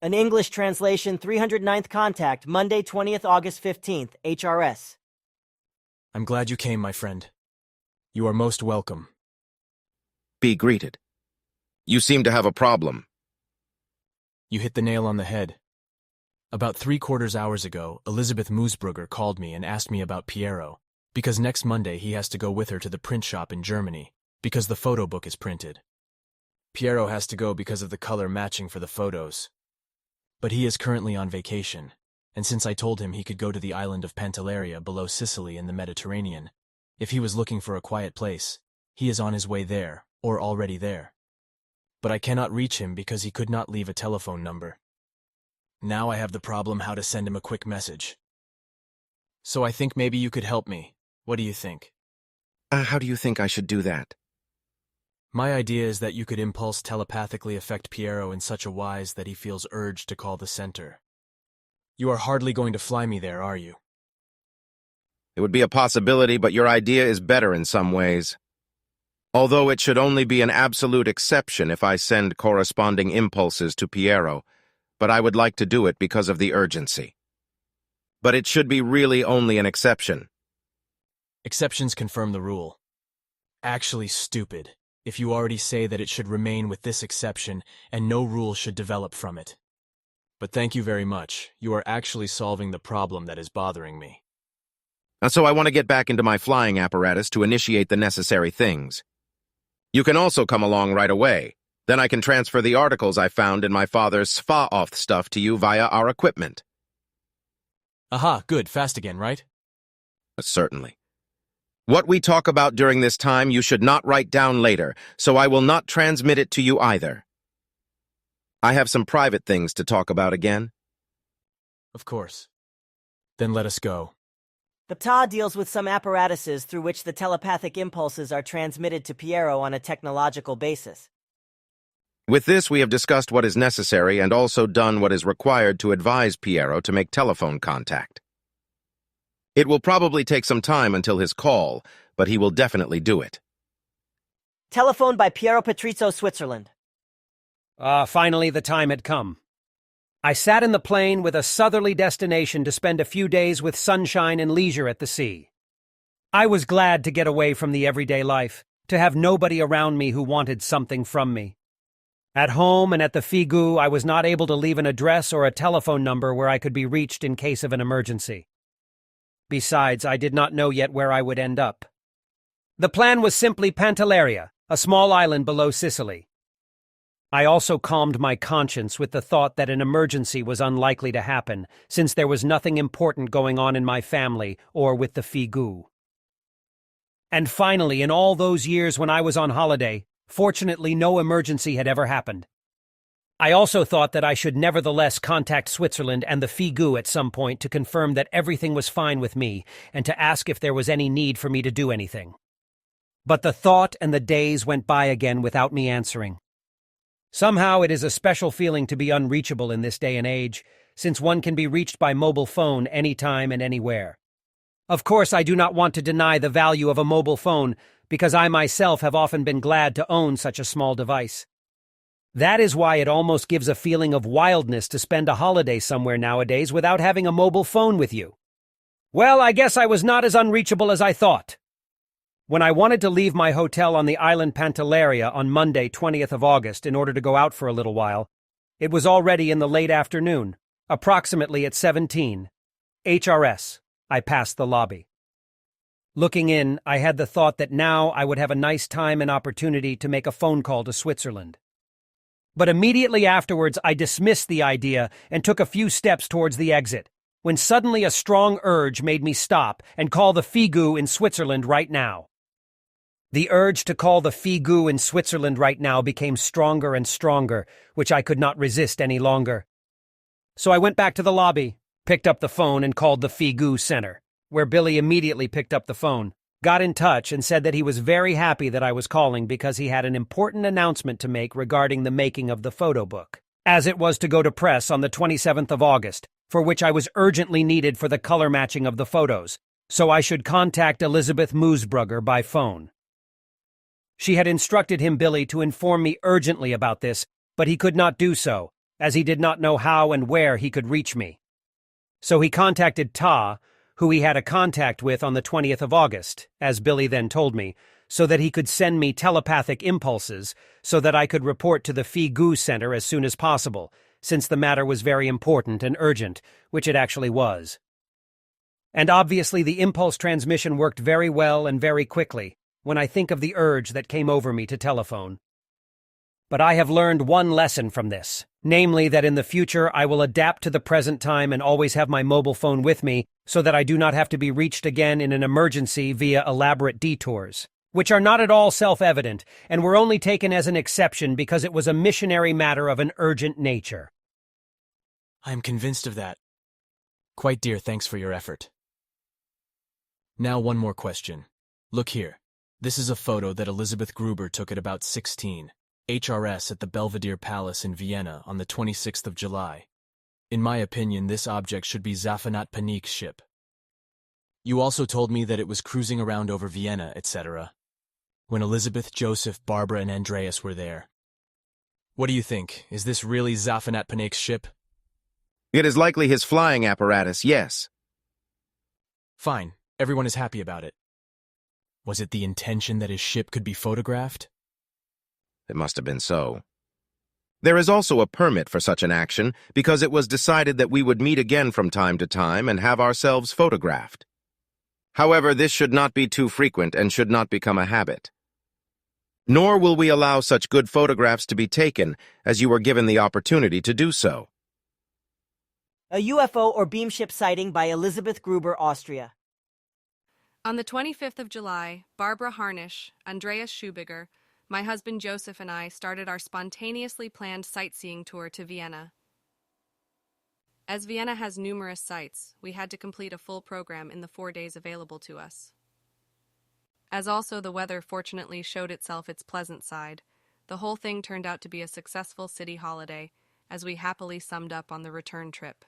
An English translation, 309th contact, Monday, 20th August 15th, HRS. I'm glad you came, my friend. You are most welcome. Be greeted. You seem to have a problem. You hit the nail on the head. About 3/4 hours ago, Elizabeth Moosbrugger called me and asked me about Piero, because next Monday he has to go with her to the print shop in Germany, because the photo book is printed. Piero has to go because of the color matching for the photos. But he is currently on vacation, and since I told him he could go to the island of Pantelleria below Sicily in the Mediterranean, if he was looking for a quiet place, he is on his way there, or already there. But I cannot reach him because he could not leave a telephone number. Now I have the problem how to send him a quick message. So I think maybe you could help me. What do you think? How do you think I should do that? My idea is that you could impulse telepathically affect Piero in such a wise that he feels urged to call the center. You are hardly going to fly me there, are you? It would be a possibility, but your idea is better in some ways. Although it should only be an absolute exception if I send corresponding impulses to Piero, but I would like to do it because of the urgency. But it should be really only an exception. Exceptions confirm the rule. Actually stupid, if you already say that it should remain with this exception and no rule should develop from it. But thank you very much. You are actually solving the problem that is bothering me. And so I want to get back into my flying apparatus to initiate the necessary things. You can also come along right away. Then I can transfer the articles I found in my father's Sva-off stuff to you via our equipment. Aha, good, fast again, right? Certainly. What we talk about during this time you should not write down later, so I will not transmit it to you either. I have some private things to talk about again. Of course. Then let us go. The Ptaah deals with some apparatuses through which the telepathic impulses are transmitted to Piero on a technological basis. With this, we have discussed what is necessary and also done what is required to advise Piero to make telephone contact. It will probably take some time until his call, but he will definitely do it. Telephoned by Piero Patrizio, Switzerland. Finally the time had come. I sat in the plane with a southerly destination to spend a few days with sunshine and leisure at the sea. I was glad to get away from the everyday life, to have nobody around me who wanted something from me. At home and at the Figu, I was not able to leave an address or a telephone number where I could be reached in case of an emergency. Besides, I did not know yet where I would end up. The plan was simply Pantelleria, a small island below Sicily. I also calmed my conscience with the thought that an emergency was unlikely to happen, since there was nothing important going on in my family or with the Figu. And finally, in all those years when I was on holiday, fortunately no emergency had ever happened. I also thought that I should nevertheless contact Switzerland and the Figu at some point to confirm that everything was fine with me and to ask if there was any need for me to do anything. But the thought and the days went by again without me answering. Somehow it is a special feeling to be unreachable in this day and age, since one can be reached by mobile phone anytime and anywhere. Of course, I do not want to deny the value of a mobile phone, because I myself have often been glad to own such a small device. That is why it almost gives a feeling of wildness to spend a holiday somewhere nowadays without having a mobile phone with you. Well, I guess I was not as unreachable as I thought. When I wanted to leave my hotel on the island Pantelleria on Monday, 20th of August, in order to go out for a little while, it was already in the late afternoon, approximately at 17. HRS. I passed the lobby. Looking in, I had the thought that now I would have a nice time and opportunity to make a phone call to Switzerland. But immediately afterwards, I dismissed the idea and took a few steps towards the exit, when suddenly a strong urge made me stop and call the Figu in Switzerland right now. The urge to call the Figu in Switzerland right now became stronger and stronger, which I could not resist any longer. So I went back to the lobby, picked up the phone and called the Figu Center, where Billy immediately picked up the phone, got in touch and said that he was very happy that I was calling because he had an important announcement to make regarding the making of the photo book, as it was to go to press on the 27th of August, for which I was urgently needed for the color matching of the photos, so I should contact Elizabeth Moosbrugger by phone. She had instructed him, Billy, to inform me urgently about this, but he could not do so, as he did not know how and where he could reach me. So he contacted Ptaah, who he had a contact with on the 20th of August, as Billy then told me, so that he could send me telepathic impulses so that I could report to the Phi Gu Center as soon as possible, since the matter was very important and urgent, which it actually was. And obviously the impulse transmission worked very well and very quickly, when I think of the urge that came over me to telephone. But I have learned one lesson from this, namely that in the future I will adapt to the present time and always have my mobile phone with me so that I do not have to be reached again in an emergency via elaborate detours, which are not at all self-evident and were only taken as an exception because it was a missionary matter of an urgent nature. I am convinced of that. Quite dear, thanks for your effort. Now one more question. Look here. This is a photo that Elizabeth Gruber took at about 16, HRS at the Belvedere Palace in Vienna on the 26th of July. In my opinion, this object should be Zaphanat Panik's ship. You also told me that it was cruising around over Vienna, etc., when Elizabeth, Joseph, Barbara, and Andreas were there. What do you think? Is this really Zaphanat Panik's ship? It is likely his flying apparatus, yes. Fine. Everyone is happy about it. Was it the intention that his ship could be photographed? It must have been so. There is also a permit for such an action because it was decided that we would meet again from time to time and have ourselves photographed. However, this should not be too frequent and should not become a habit. Nor will we allow such good photographs to be taken as you were given the opportunity to do so. A UFO or beamship sighting by Elizabeth Gruber, Austria. On the 25th of July, Barbara Harnisch, Andreas Schubiger, my husband Joseph and I started our spontaneously planned sightseeing tour to Vienna. As Vienna has numerous sites, we had to complete a full program in the 4 days available to us. As also the weather fortunately showed itself its pleasant side, the whole thing turned out to be a successful city holiday, as we happily summed up on the return trip.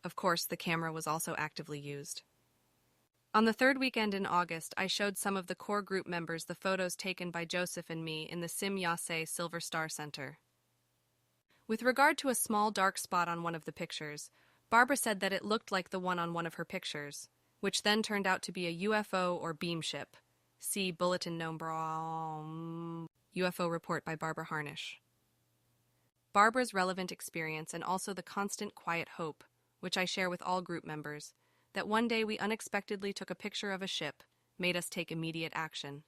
Of course, the camera was also actively used. On the third weekend in August, I showed some of the core group members the photos taken by Joseph and me in the Sim Yase Silver Star Center. With regard to a small dark spot on one of the pictures, Barbara said that it looked like the one on one of her pictures, which then turned out to be a UFO or beam ship. See Bulletin Number UFO report by Barbara Harnisch. Barbara's relevant experience and also the constant quiet hope, which I share with all group members, that one day we unexpectedly took a picture of a ship, made us take immediate action.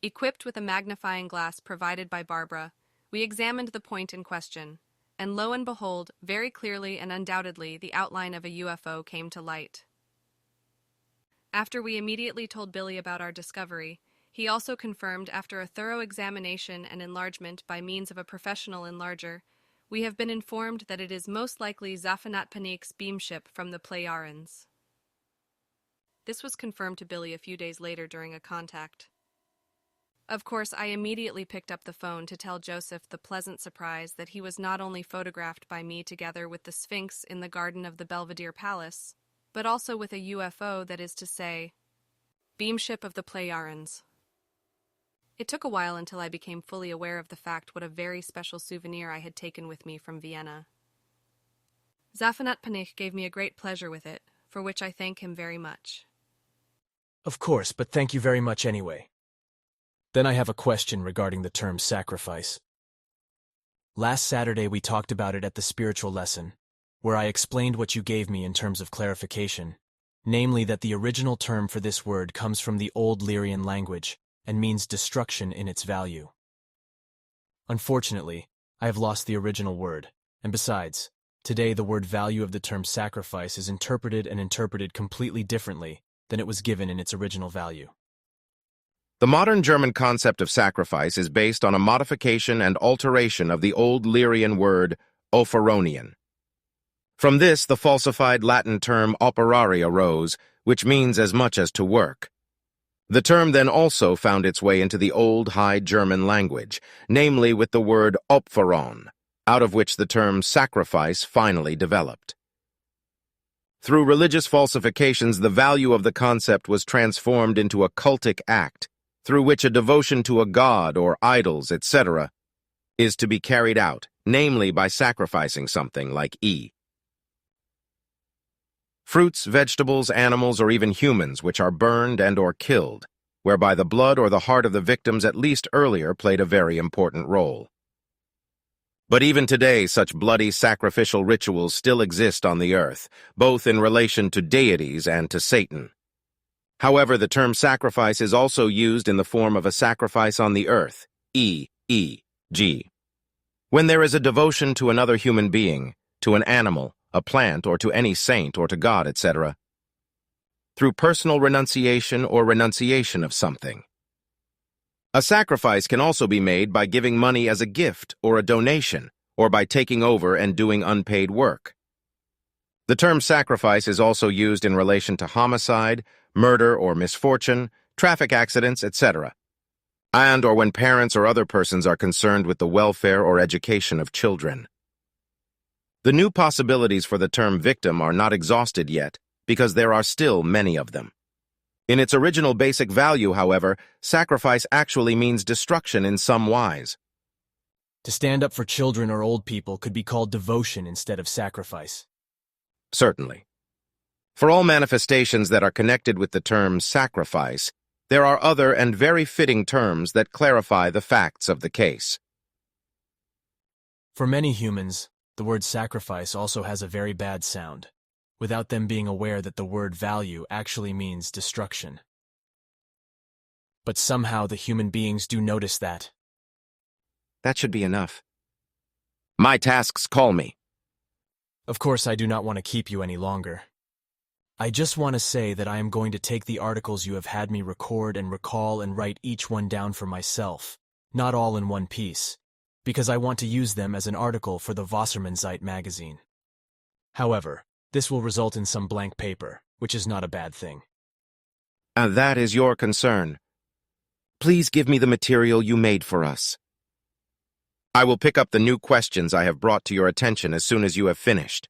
Equipped with a magnifying glass provided by Barbara, we examined the point in question, and lo and behold, very clearly and undoubtedly the outline of a UFO came to light. After we immediately told Billy about our discovery, he also confirmed after a thorough examination and enlargement by means of a professional enlarger, we have been informed that it is most likely Zaphanat Panik's beamship from the Pleiarans. This was confirmed to Billy a few days later during a contact. Of course, I immediately picked up the phone to tell Joseph the pleasant surprise that he was not only photographed by me together with the Sphinx in the garden of the Belvedere Palace, but also with a UFO, that is to say, beamship of the Pleiarans. It took a while until I became fully aware of the fact what a very special souvenir I had taken with me from Vienna. Zaphanat Panik gave me a great pleasure with it, for which I thank him very much. Of course, but thank you very much anyway. Then I have a question regarding the term sacrifice. Last Saturday we talked about it at the spiritual lesson, where I explained what you gave me in terms of clarification, namely that the original term for this word comes from the Old Lyrian language, and means destruction in its value. Unfortunately, I have lost the original word, and besides, today the word value of the term sacrifice is interpreted completely differently than it was given in its original value. The modern German concept of sacrifice is based on a modification and alteration of the Old Lyrian word opheronion. From this, the falsified Latin term operare arose, which means as much as to work. The term then also found its way into the Old High German language, namely with the word opferon, out of which the term sacrifice finally developed. Through religious falsifications, the value of the concept was transformed into a cultic act, through which a devotion to a god or idols, etc., is to be carried out, namely by sacrificing something like E. Fruits, vegetables, animals, or even humans which are burned and or killed, whereby the blood or the heart of the victims at least earlier played a very important role. But even today, such bloody sacrificial rituals still exist on the earth, both in relation to deities and to Satan. However, the term sacrifice is also used in the form of a sacrifice on the earth, E.E.G. When there is a devotion to another human being, to an animal, a plant, or to any saint, or to God, etc., through personal renunciation or renunciation of something. A sacrifice can also be made by giving money as a gift or a donation, or by taking over and doing unpaid work. The term sacrifice is also used in relation to homicide, murder or misfortune, traffic accidents, etc., and or when parents or other persons are concerned with the welfare or education of children. The new possibilities for the term victim are not exhausted yet, because there are still many of them. In its original basic value, however, sacrifice actually means destruction in some wise. To stand up for children or old people could be called devotion instead of sacrifice. Certainly. For all manifestations that are connected with the term sacrifice, there are other and very fitting terms that clarify the facts of the case. For many humans, the word sacrifice also has a very bad sound, without them being aware that the word value actually means destruction. But somehow the human beings do notice that. That should be enough. My tasks call me. Of course, I do not want to keep you any longer. I just want to say that I am going to take the articles you have had me record and recall and write each one down for myself, not all in one piece, because I want to use them as an article for the Wassermannzeit magazine. However, this will result in some blank paper, which is not a bad thing. And that is your concern. Please give me the material you made for us. I will pick up the new questions I have brought to your attention as soon as you have finished.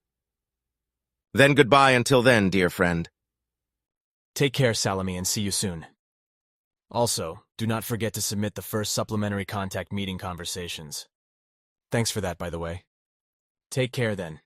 Then goodbye until then, dear friend. Take care, Salome, and see you soon. Also, do not forget to submit the first supplementary contact meeting conversations. Thanks for that, by the way. Take care then.